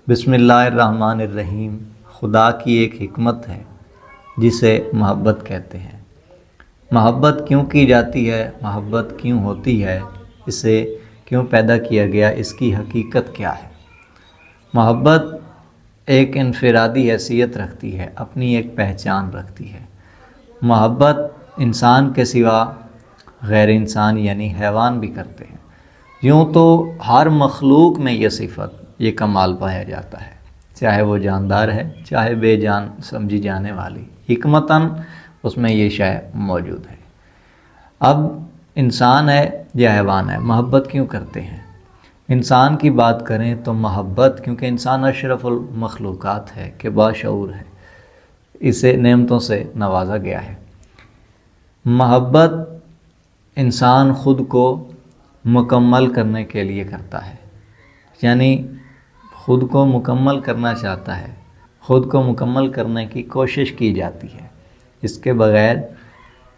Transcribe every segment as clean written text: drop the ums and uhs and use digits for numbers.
بسم اللہ الرحمن الرحیم۔ خدا کی ایک حکمت ہے جسے محبت کہتے ہیں۔ محبت کیوں کی جاتی ہے، محبت کیوں ہوتی ہے، اسے کیوں پیدا کیا گیا، اس کی حقیقت کیا ہے۔ محبت ایک انفرادی حیثیت رکھتی ہے، اپنی ایک پہچان رکھتی ہے۔ محبت انسان کے سوا غیر انسان یعنی حیوان بھی کرتے ہیں۔ یوں تو ہر مخلوق میں یہ صفت، یہ کمال پایا جاتا ہے، چاہے وہ جاندار ہے چاہے بے جان سمجھی جانے والی، حکمتاً اس میں یہ شے موجود ہے۔ اب انسان ہے یا حیوان ہے، محبت کیوں کرتے ہیں؟ انسان کی بات کریں تو محبت، کیونکہ انسان اشرف المخلوقات ہے کہ باشعور ہے، اسے نعمتوں سے نوازا گیا ہے۔ محبت انسان خود کو مکمل کرنے کے لیے کرتا ہے، یعنی خود کو مکمل کرنا چاہتا ہے، خود کو مکمل کرنے کی کوشش کی جاتی ہے۔ اس کے بغیر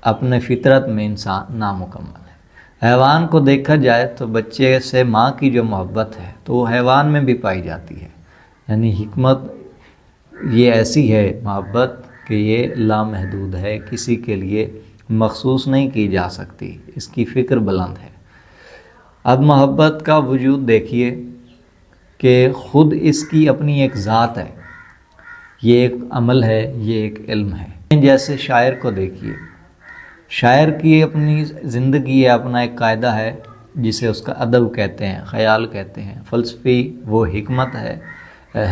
اپنے فطرت میں انسان نامکمل ہے۔ حیوان کو دیکھا جائے تو بچے سے ماں کی جو محبت ہے تو وہ حیوان میں بھی پائی جاتی ہے، یعنی حکمت یہ ایسی ہے محبت کہ یہ لامحدود ہے، کسی کے لیے مخصوص نہیں کی جا سکتی، اس کی فکر بلند ہے۔ اب محبت کا وجود دیکھیے کہ خود اس کی اپنی ایک ذات ہے، یہ ایک عمل ہے، یہ ایک علم ہے۔ جیسے شاعر کو دیکھیے، شاعر کی اپنی زندگی ہے، اپنا ایک قاعدہ ہے جسے اس کا ادب کہتے ہیں، خیال کہتے ہیں۔ فلسفی وہ حکمت ہے،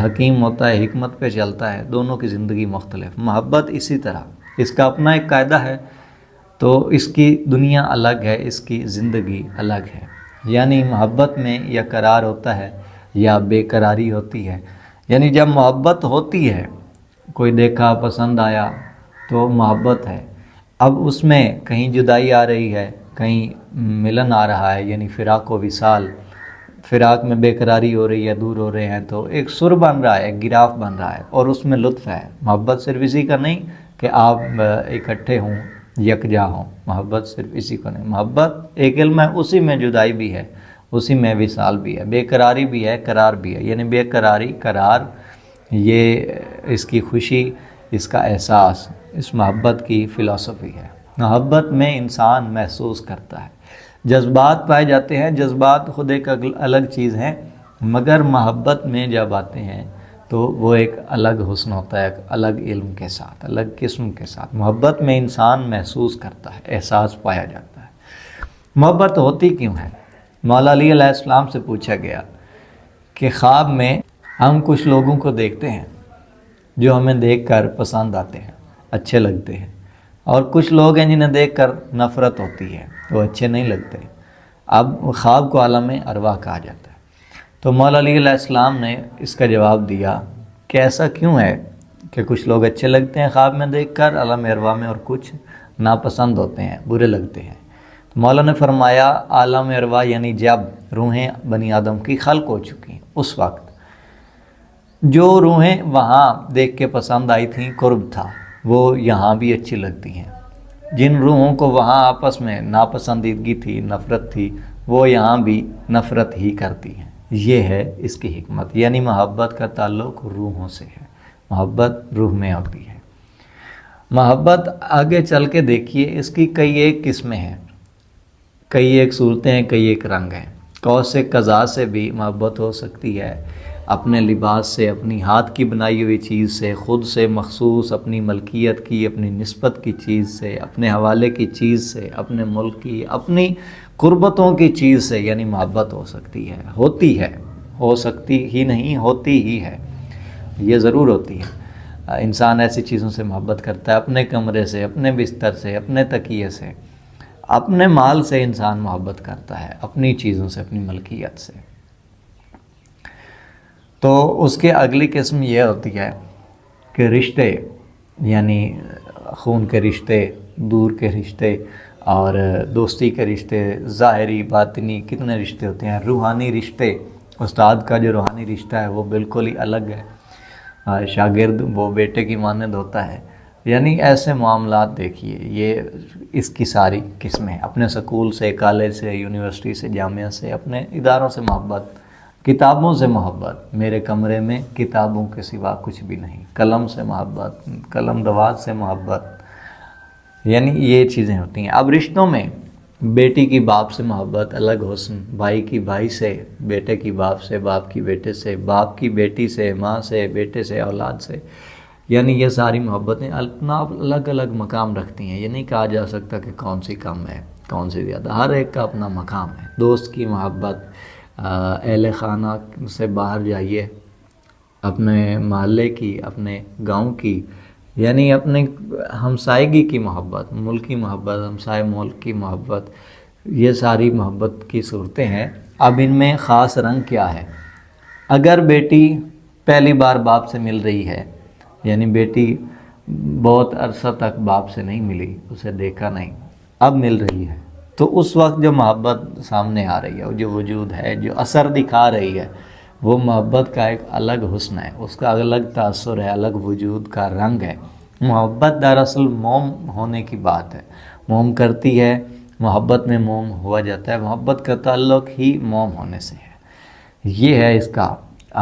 حکیم ہوتا ہے، حکمت پہ چلتا ہے، دونوں کی زندگی مختلف۔ محبت اسی طرح، اس کا اپنا ایک قاعدہ ہے تو اس کی دنیا الگ ہے، اس کی زندگی الگ ہے۔ یعنی محبت میں یا قرار ہوتا ہے یا بے قراری ہوتی ہے۔ یعنی جب محبت ہوتی ہے، کوئی دیکھا پسند آیا تو محبت ہے۔ اب اس میں کہیں جدائی آ رہی ہے، کہیں ملن آ رہا ہے، یعنی فراق و وصال، فراق میں بے قراری ہو رہی ہے، دور ہو رہے ہیں، تو ایک سر بن رہا ہے، ایک گراف بن رہا ہے اور اس میں لطف ہے۔ محبت صرف اسی کا نہیں کہ آپ اکٹھے ہوں، یکجا ہوں، محبت صرف اسی کو نہیں، محبت ایک علم ہے، اسی میں جدائی بھی ہے، اسی میں وصال بھی ہے، بے قراری بھی ہے، قرار بھی ہے۔ یعنی بے قراری، قرار، یہ اس کی خوشی، اس کا احساس، اس محبت کی فلسفی ہے۔ محبت میں انسان محسوس کرتا ہے، جذبات پائے جاتے ہیں، جذبات خود ایک الگ چیز ہے، مگر محبت میں جب آتے ہیں تو وہ ایک الگ حسن ہوتا ہے، ایک الگ علم کے ساتھ، الگ قسم کے ساتھ۔ محبت میں انسان محسوس کرتا ہے، احساس پایا جاتا ہے۔ محبت ہوتی کیوں ہے؟ مولا علی علیہ السلام سے پوچھا گیا کہ خواب میں ہم کچھ لوگوں کو دیکھتے ہیں جو ہمیں دیکھ کر پسند آتے ہیں، اچھے لگتے ہیں، اور کچھ لوگ ہیں جنہیں دیکھ کر نفرت ہوتی ہے، وہ اچھے نہیں لگتے۔ اب خواب کو عالم ارواح کہا جاتا ہے۔ تو مولا علی علیہ السلام نے اس کا جواب دیا کہ ایسا کیوں ہے کہ کچھ لوگ اچھے لگتے ہیں خواب میں دیکھ کر عالم ارواح میں، اور کچھ ناپسند ہوتے ہیں، برے لگتے ہیں۔ تو مولا نے فرمایا عالم ارواح یعنی جب روحیں بنی آدم کی خلق ہو چکی ہیں، اس وقت جو روحیں وہاں دیکھ کے پسند آئی تھیں، قرب تھا، وہ یہاں بھی اچھی لگتی ہیں۔ جن روحوں کو وہاں آپس میں ناپسندیدگی تھی، نفرت تھی، وہ یہاں بھی نفرت ہی کرتی ہیں۔ یہ ہے اس کی حکمت، یعنی محبت کا تعلق روحوں سے ہے، محبت روح میں ہوتی ہے۔ محبت آگے چل کے دیکھیے، اس کی کئی ایک قسمیں ہیں، کئی ایک صورتیں ہیں، کئی ایک رنگ ہیں۔ قوس قزح سے بھی محبت ہو سکتی ہے، اپنے لباس سے، اپنی ہاتھ کی بنائی ہوئی چیز سے، خود سے مخصوص اپنی ملکیت کی، اپنی نسبت کی چیز سے، اپنے حوالے کی چیز سے، اپنے ملک کی، اپنی قربتوں کی چیز سے، یعنی محبت ہو سکتی ہے، ہوتی ہے، ہو سکتی ہی نہیں، ہوتی ہی ہے، یہ ضرور ہوتی ہے۔ انسان ایسی چیزوں سے محبت کرتا ہے، اپنے کمرے سے، اپنے بستر سے، اپنے تکیے سے، اپنے مال سے انسان محبت کرتا ہے، اپنی چیزوں سے، اپنی ملکیت سے۔ تو اس کے اگلی قسم یہ ہوتی ہے کہ رشتے، یعنی خون کے رشتے، دور کے رشتے اور دوستی کے رشتے، ظاہری باطنی کتنے رشتے ہوتے ہیں۔ روحانی رشتے، استاد کا جو روحانی رشتہ ہے وہ بالکل ہی الگ ہے، شاگرد وہ بیٹے کی مانند ہوتا ہے۔ یعنی ایسے معاملات دیکھیے، یہ اس کی ساری قسمیں، اپنے سکول سے، کالج سے، یونیورسٹی سے، جامعہ سے، اپنے اداروں سے محبت کتابوں سے محبت، میرے کمرے میں کتابوں کے سوا کچھ بھی نہیں، قلم سے محبت، قلم دوات سے محبت، یعنی یہ چیزیں ہوتی ہیں۔ اب رشتوں میں بیٹی کی باپ سے محبت الگ حسن، بھائی کی بھائی سے، بیٹے کی باپ سے، باپ کی بیٹے سے، باپ کی بیٹی سے، ماں سے، بیٹے سے، اولاد سے، یعنی یہ ساری محبتیں اپنا الگ الگ مقام رکھتی ہیں۔ یہ نہیں کہا جا سکتا کہ کون سی کم ہے کون سی زیادہ، ہر ایک کا اپنا مقام ہے۔ دوست کی محبت، اہل خانہ سے باہر جائیے، اپنے محلے کی، اپنے گاؤں کی، یعنی اپنے ہمسائیگی کی محبت، ملک کی محبت، ہمسائے ملک کی محبت، یہ ساری محبت کی صورتیں ہیں۔ اب ان میں خاص رنگ کیا ہے؟ اگر بیٹی پہلی بار باپ سے مل رہی ہے، یعنی بیٹی بہت عرصہ تک باپ سے نہیں ملی، اسے دیکھا نہیں، اب مل رہی ہے، تو اس وقت جو محبت سامنے آ رہی ہے، جو وجود ہے، جو اثر دکھا رہی ہے، وہ محبت کا ایک الگ حسن ہے، اس کا الگ تاثر ہے، الگ وجود کا رنگ ہے۔ محبت دراصل موم ہونے کی بات ہے، موم کرتی ہے، محبت میں موم ہوا جاتا ہے، محبت کا تعلق ہی موم ہونے سے ہے، یہ ہے اس کا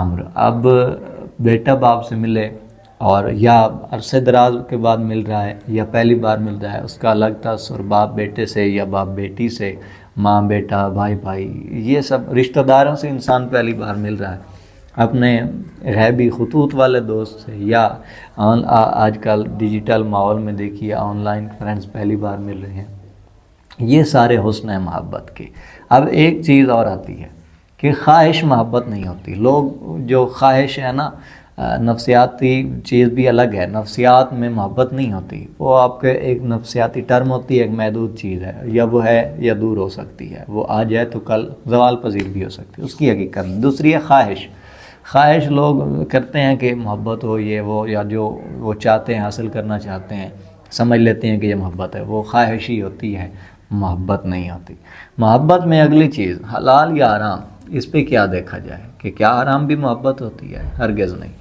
امر۔ اب بیٹا باپ سے ملے اور یا عرصے دراز کے بعد مل رہا ہے یا پہلی بار مل رہا ہے، اس کا الگ تاثر، باپ بیٹے سے یا باپ بیٹی سے، ماں بیٹا، بھائی بھائی، یہ سب رشتہ داروں سے انسان پہلی بار مل رہا ہے، اپنے غیبی خطوط والے دوست سے، یا آج کل ڈیجیٹل ماحول میں دیکھیے آن لائن فرینڈز پہلی بار مل رہے ہیں، یہ سارے حسن ہیں محبت کے۔ اب ایک چیز اور آتی ہے کہ خواہش محبت نہیں ہوتی۔ لوگ جو خواہش ہے نا، نفسیاتی چیز بھی الگ ہے، نفسیات میں محبت نہیں ہوتی، وہ آپ کے ایک نفسیاتی ٹرم ہوتی ہے، ایک محدود چیز ہے، یا وہ ہے یا دور ہو سکتی ہے، وہ آ جائے تو کل زوال پذیر بھی ہو سکتی ہے، اس کی حقیقت نہیں۔ دوسری ہے خواہش۔ خواہش لوگ کرتے ہیں کہ محبت ہو، یہ وہ، یا جو وہ چاہتے ہیں، حاصل کرنا چاہتے ہیں، سمجھ لیتے ہیں کہ یہ محبت ہے، وہ خواہش ہی ہوتی ہے، محبت نہیں ہوتی۔ محبت میں اگلی چیز حلال یا حرام، اس پہ کیا دیکھا جائے کہ کیا حرام بھی محبت ہوتی ہے؟ ہرگز نہیں۔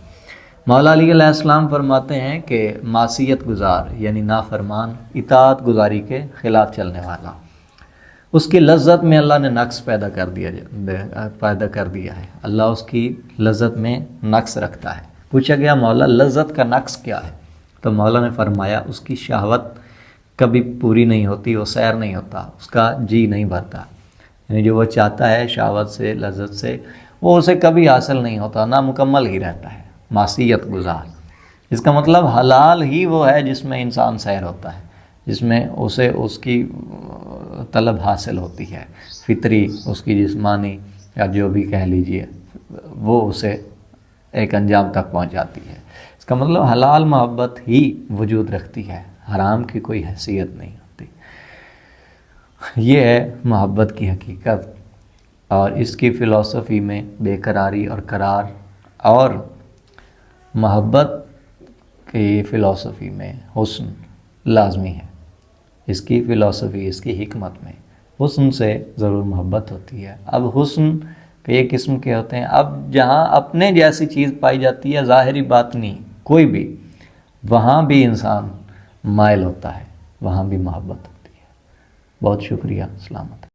مولا علی علیہ السلام فرماتے ہیں کہ معصیت گزار یعنی نافرمان، اطاعت گزاری کے خلاف چلنے والا، اس کی لذت میں اللہ نے نقص پیدا کر دیا ہے، اللہ اس کی لذت میں نقص رکھتا ہے۔ پوچھا گیا مولا لذت کا نقص کیا ہے؟ تو مولا نے فرمایا اس کی شہوت کبھی پوری نہیں ہوتی، وہ سیر نہیں ہوتا، اس کا جی نہیں بھرتا، یعنی جو وہ چاہتا ہے شہوت سے، لذت سے، وہ اسے کبھی حاصل نہیں ہوتا، نامکمل ہی رہتا ہے۔ معصیت گزار، اس کا مطلب حلال ہی وہ ہے جس میں انسان سیر ہوتا ہے، جس میں اسے اس کی طلب حاصل ہوتی ہے، فطری، اس کی جسمانی، یا جو بھی کہہ لیجئے، وہ اسے ایک انجام تک پہنچاتی ہے۔ اس کا مطلب حلال محبت ہی وجود رکھتی ہے، حرام کی کوئی حیثیت نہیں ہوتی۔ یہ ہے محبت کی حقیقت، اور اس کی فلسفی میں بے قراری اور قرار، اور محبت کی فلسفی میں حسن لازمی ہے۔ اس کی فلسفی، اس کی حکمت میں حسن سے ضرور محبت ہوتی ہے۔ اب حسن کئی قسم کے ہوتے ہیں، اب جہاں اپنے جیسی چیز پائی جاتی ہے، ظاہری باطنی کوئی بھی، وہاں بھی انسان مائل ہوتا ہے، وہاں بھی محبت ہوتی ہے۔ بہت شکریہ، سلامت۔